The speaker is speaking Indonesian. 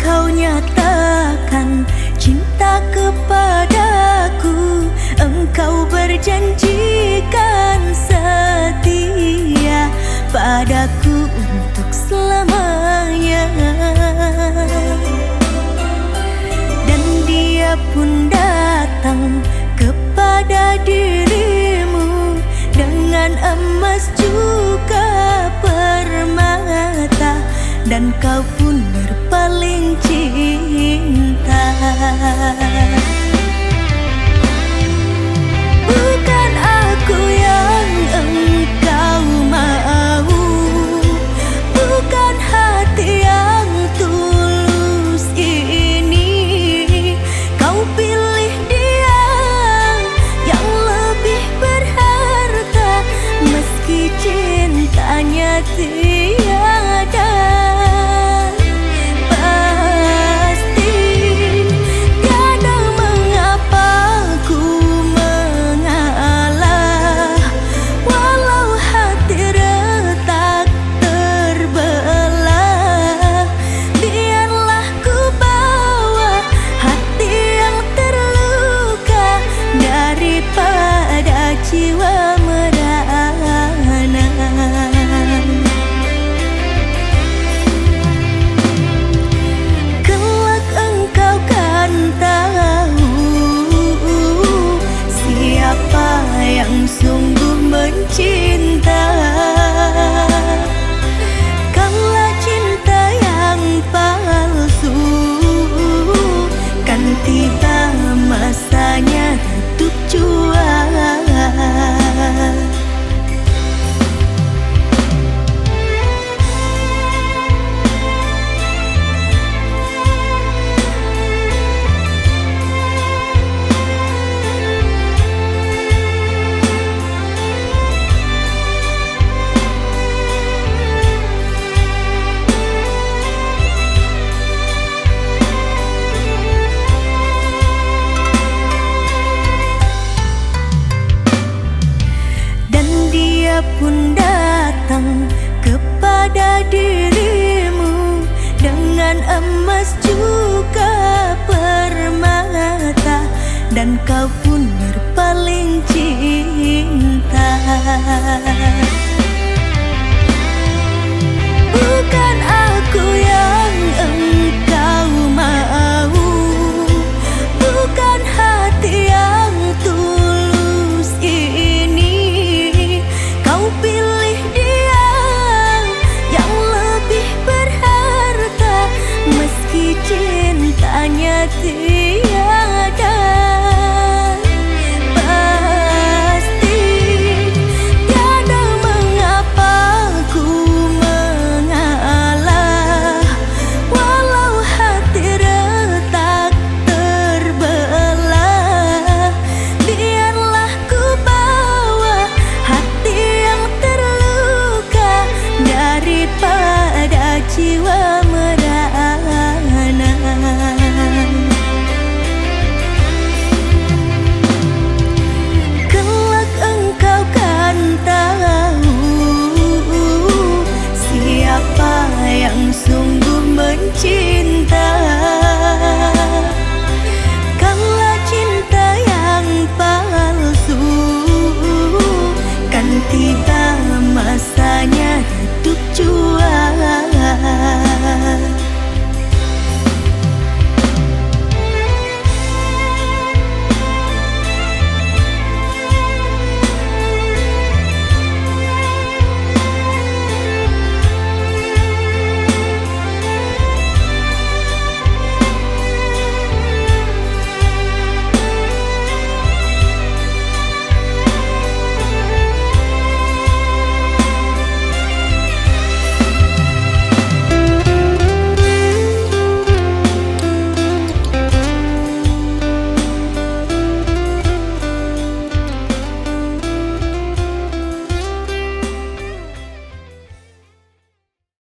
engkau nyatakan cinta kepadaku, engkau berjanjikan setia padaku untuk selamanya. Dan dia pun datang kepada dirimu dengan emas juga permata, dan kau pun berpaling cinta. Bukan aku yang engkau mau, bukan hati yang tulus ini. Kau pilih dia yang lebih berharta, meski cintanya tiada pasti. Tiada mengapa ku mengalah, walau hati retak terbelah. Biarlah ku bawa hati yang terluka daripada jiwa merana. Kelak engkau kan tahu siapa yang sungguh mencinta. Kalau cinta yang palsu kan tiba masanya redup jua. Pun datang kepada dirimu dengan emas juga permata, dan kau pun berpaling cinta. Bukan aku yang engkau mau, bukan hati yang tulus ini. Kau pilih dia yang lebih berharta, meski cintanya tiada